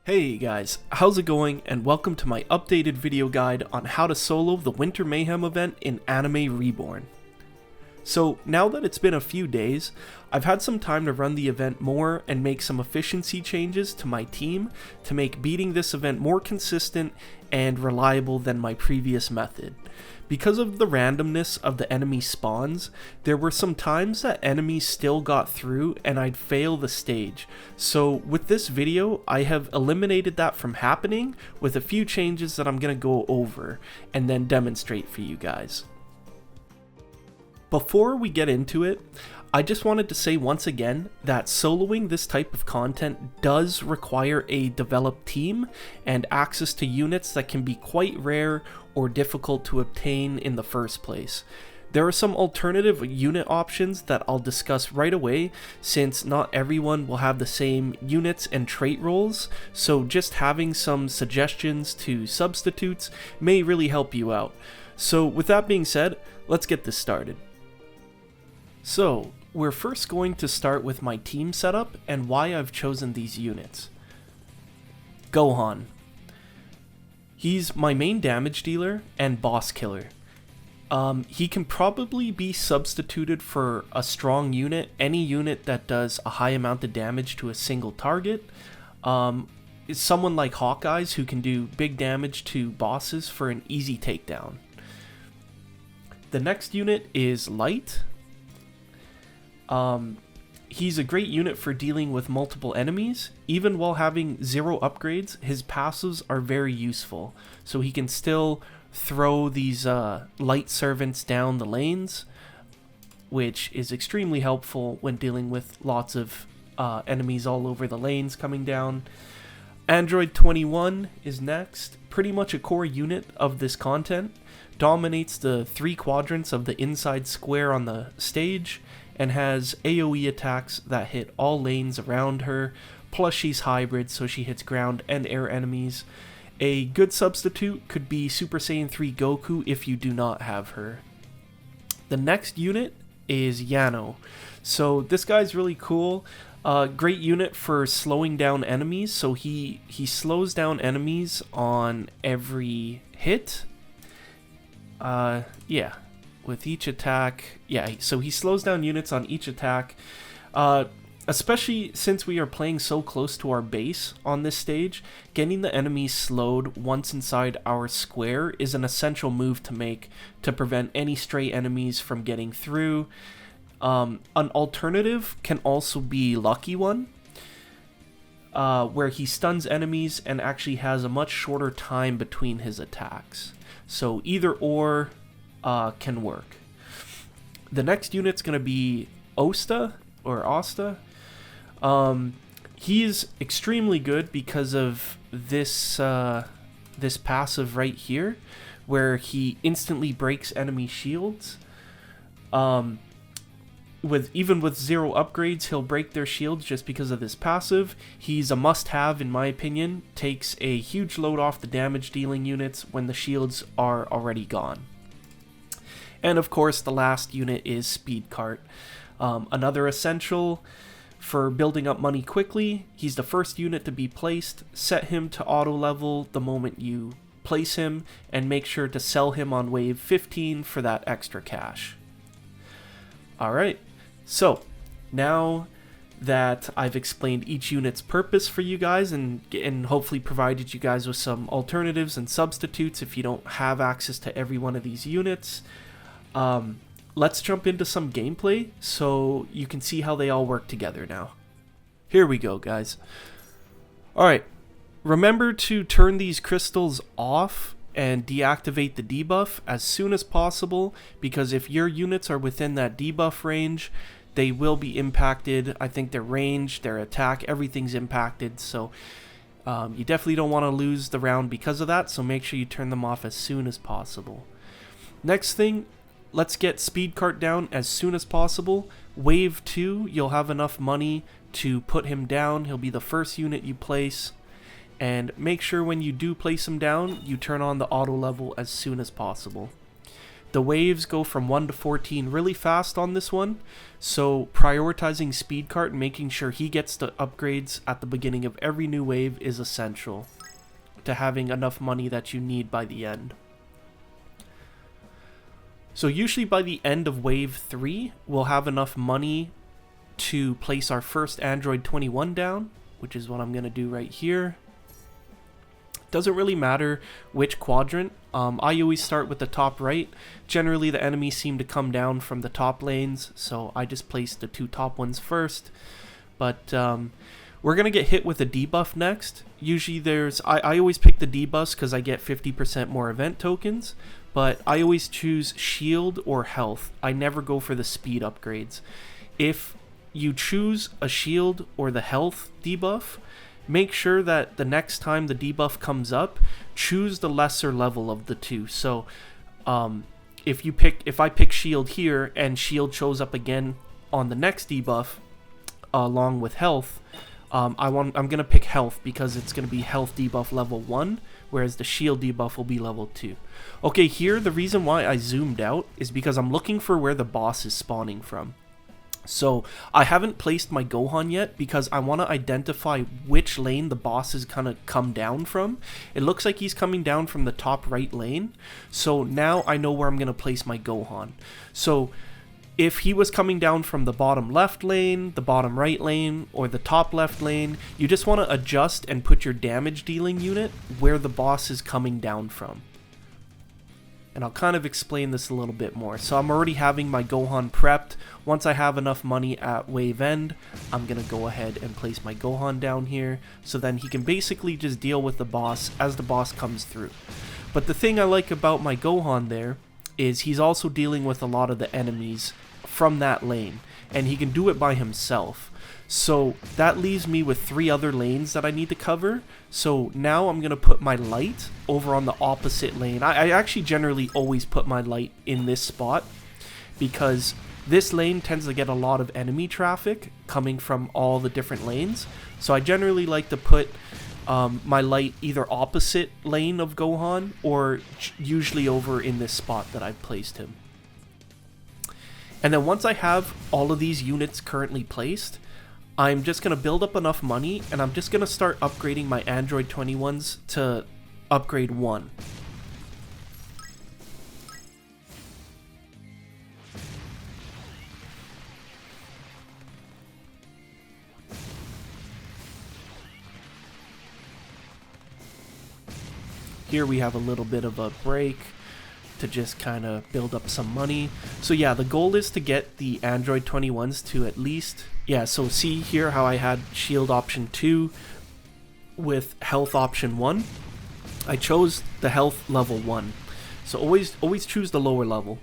Hey guys, how's it going, and welcome to my updated video guide on how to solo the Winter Mayhem event in Anime Reborn. So now that it's been a few days, I've had some time to run the event more and make some efficiency changes to my team to make beating this event more consistent and reliable than my previous method. Because of the randomness of the enemy spawns, there were some times that enemies still got through and I'd fail the stage. So with this video, I have eliminated that from happening with a few changes that I'm going to go over and then demonstrate for you guys. Before we get into it, I just wanted to say once again that soloing this type of content does require a developed team and access to units that can be quite rare or difficult to obtain in the first place. There are some alternative unit options that I'll discuss right away, since not everyone will have the same units and trait roles, so just having some suggestions to substitutes may really help you out. So with that being said, let's get this started. So, we're first going to start with my team setup and why I've chosen these units. Gohan. He's my main damage dealer and boss killer. He can probably be substituted for a strong unit, any unit that does a high amount of damage to a single target. It's someone like Hawkeye's who can do big damage to bosses for an easy takedown. The next unit is Light. He's a great unit for dealing with multiple enemies. Even while having 0 upgrades, his passives are very useful, so he can still throw these light servants down the lanes, which is extremely helpful when dealing with lots of enemies all over the lanes coming down. Android 21 is next, pretty much a core unit of this content, dominates the 3 quadrants of the inside square on the stage, and has AoE attacks that hit all lanes around her, plus she's hybrid, so she hits ground and air enemies. A good substitute could be Super Saiyan 3 Goku if you do not have her. The next unit is Yano. So this guy's really cool. Great unit for slowing down enemies, so he slows down enemies on every hit. With each attack, so he slows down units on each attack, especially since we are playing so close to our base on this stage. Getting the enemies slowed once inside our square is an essential move to make to prevent any stray enemies from getting through. An alternative can also be Lucky One, where he stuns enemies and actually has a much shorter time between his attacks. So either or can work. The next unit's going to be Osta. He's extremely good because of this this passive right here, where he instantly breaks enemy shields. Even with 0 upgrades, he'll break their shields just because of this passive. He's a must-have in my opinion. Takes a huge load off the damage dealing units when the shields are already gone. And of course, the last unit is Speed Cart. Another essential for building up money quickly. He's the first unit to be placed. Set him to auto level the moment you place him, and make sure to sell him on wave 15 for that extra cash. Alright, so now that I've explained each unit's purpose for you guys and hopefully provided you guys with some alternatives and substitutes if you don't have access to every one of these units, let's jump into some gameplay so you can see how they all work together now. Here we go, guys. Alright, remember to turn these crystals off and deactivate the debuff as soon as possible, because if your units are within that debuff range, they will be impacted. I think their range, their attack, everything's impacted, so you definitely don't want to lose the round because of that, so make sure you turn them off as soon as possible. Next thing, let's get Speed Cart down as soon as possible. Wave 2, you'll have enough money to put him down. He'll be the first unit you place. And make sure when you do place him down, you turn on the auto level as soon as possible. The waves go from 1 to 14 really fast on this one, so prioritizing Speed Cart and making sure he gets the upgrades at the beginning of every new wave is essential to having enough money that you need by the end. So usually by the end of wave 3, we'll have enough money to place our first Android 21 down, which is what I'm going to do right here. Doesn't really matter which quadrant. I always start with the top right. Generally the enemies seem to come down from the top lanes, so I just placed the 2 top ones first. But we're going to get hit with a debuff next. Usually I always pick the debuffs because I get 50% more event tokens, but I always choose shield or health. I never go for the speed upgrades. If you choose a shield or the health debuff, make sure that the next time the debuff comes up, choose the lesser level of the two. So if I pick shield here and shield shows up again on the next debuff along with health, I'm gonna pick health because it's gonna be health debuff level 1, whereas the shield debuff will be level 2. Okay, here the reason why I zoomed out is because I'm looking for where the boss is spawning from. So I haven't placed my Gohan yet because I want to identify which lane the boss is gonna come down from. It looks like he's coming down from the top right lane, so now I know where I'm gonna place my Gohan. So if he was coming down from the bottom left lane, the bottom right lane, or the top left lane, you just want to adjust and put your damage dealing unit where the boss is coming down from. And I'll kind of explain this a little bit more. So I'm already having my Gohan prepped. Once I have enough money at wave end, I'm going to go ahead and place my Gohan down here. So then he can basically just deal with the boss as the boss comes through. But the thing I like about my Gohan there is he's also dealing with a lot of the enemies from that lane. And he can do it by himself. So that leaves me with 3 other lanes that I need to cover. So now I'm going to put my light over on the opposite lane. I actually generally always put my light in this spot because this lane tends to get a lot of enemy traffic coming from all the different lanes. So I generally like to put my light either opposite lane of Gohan or usually over in this spot that I've placed him. And then once I have all of these units currently placed, I'm just going to build up enough money, and I'm just going to start upgrading my Android 21s to upgrade 1. Here we have a little bit of a break to just kind of build up some money. So yeah, the goal is to get the Android 21s to at least... Yeah, so see here how I had shield option 2 with health option 1. I chose the health level 1. So always choose the lower level.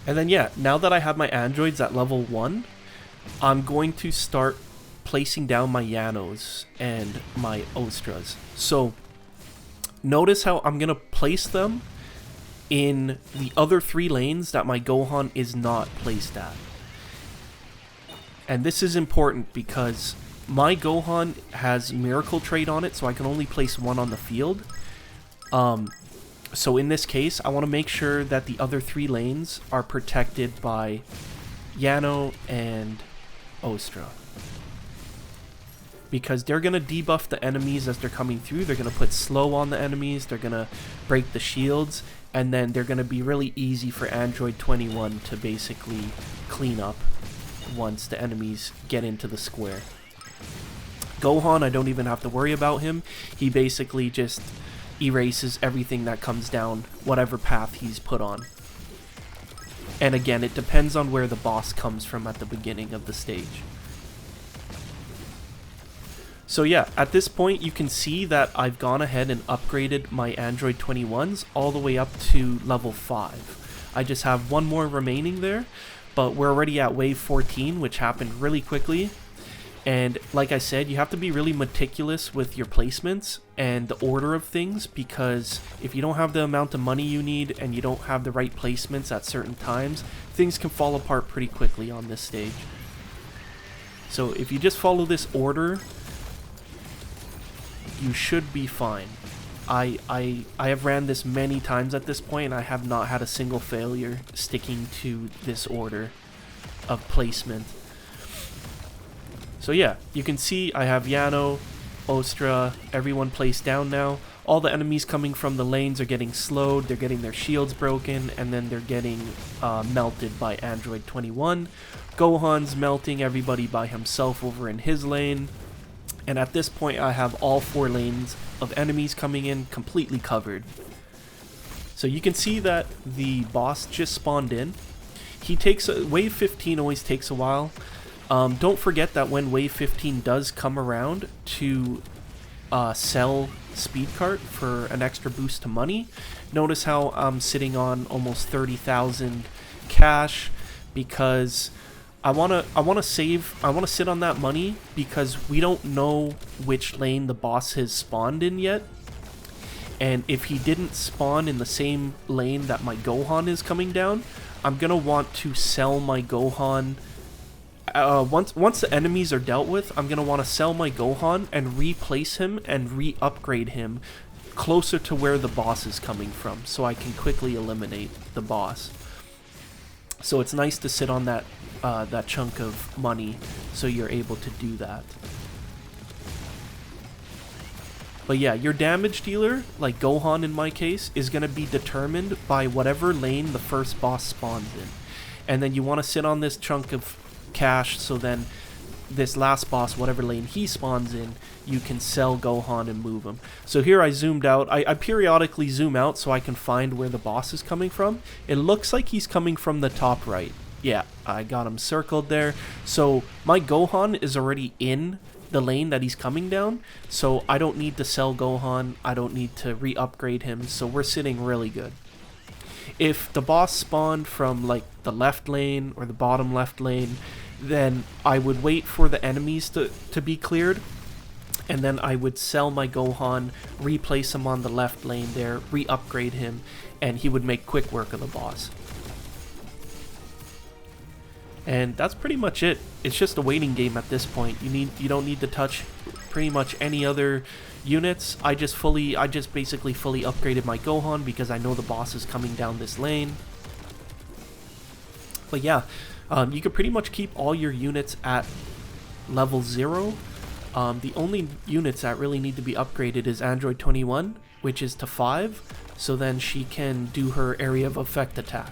And then yeah, now that I have my androids at level 1, I'm going to start placing down my Yanos and my Ostras. So notice how I'm going to place them in the other 3 lanes that my Gohan is not placed at. And this is important because my Gohan has Miracle Trade on it, so I can only place 1 on the field. So in this case, I want to make sure that the other 3 lanes are protected by Yano and Ostra. Because they're going to debuff the enemies as they're coming through. They're going to put slow on the enemies. They're going to break the shields. And then they're going to be really easy for Android 21 to basically clean up once the enemies get into the square. Gohan, I don't even have to worry about him. He basically just erases everything that comes down whatever path he's put on. And again, it depends on where the boss comes from at the beginning of the stage. So yeah, at this point you can see that I've gone ahead and upgraded my Android 21s all the way up to level 5. I just have 1 more remaining there, but we're already at wave 14, which happened really quickly. And like I said, you have to be really meticulous with your placements and the order of things, because if you don't have the amount of money you need and you don't have the right placements at certain times, things can fall apart pretty quickly on this stage. So if you just follow this order, you should be fine. I have ran this many times at this point, and I have not had a single failure sticking to this order of placement. So yeah, you can see I have Yano, Ostra, everyone placed down now. All the enemies coming from the lanes are getting slowed, they're getting their shields broken, and then they're getting melted by Android 21. Gohan's melting everybody by himself over in his lane. And at this point I have all 4 lanes of enemies coming in completely covered. So you can see that the boss just spawned in. He takes wave 15 always takes a while. Don't forget that when wave 15 does come around to sell speed cart for an extra boost to money. Notice how I'm sitting on almost 30,000 cash because I want to sit on that money because we don't know which lane the boss has spawned in yet. And if he didn't spawn in the same lane that my Gohan is coming down, I'm going to want to sell my Gohan. Once the enemies are dealt with, I'm going to want to sell my Gohan and replace him and re-upgrade him closer to where the boss is coming from so I can quickly eliminate the boss. So it's nice to sit on that chunk of money so you're able to do that. But yeah, your damage dealer, like Gohan in my case, is going to be determined by whatever lane the first boss spawns in. And then you want to sit on this chunk of cash so then this last boss, whatever lane he spawns in, you can sell Gohan and move him. So here I zoomed out. I periodically zoom out so I can find where the boss is coming from. It looks like he's coming from the top right. Yeah, I got him circled there. So my Gohan is already in the lane that he's coming down, so I don't need to sell Gohan, I don't need to re-upgrade him, so we're sitting really good. If the boss spawned from like the left lane or the bottom left lane, then I would wait for the enemies to be cleared, and then I would sell my Gohan, replace him on the left lane there, re-upgrade him, and he would make quick work of the boss. And that's pretty much it. It's just a waiting game at this point. You don't need to touch pretty much any other units. I just basically fully upgraded my Gohan because I know the boss is coming down this lane. But yeah, you can pretty much keep all your units at level 0. The only units that really need to be upgraded is Android 21, which is to 5, so then she can do her area of effect attack.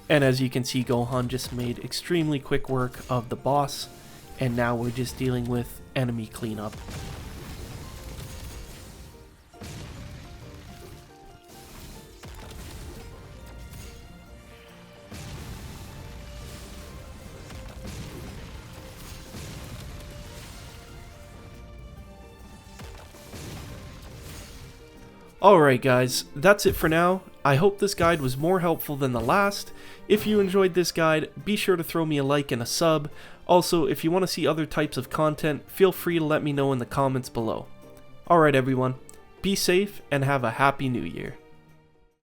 And as you can see, Gohan just made extremely quick work of the boss, and now we're just dealing with enemy cleanup. Alright guys, that's it for now. I hope this guide was more helpful than the last. If you enjoyed this guide, be sure to throw me a like and a sub. Also, if you want to see other types of content, feel free to let me know in the comments below. Alright everyone, be safe and have a happy new year.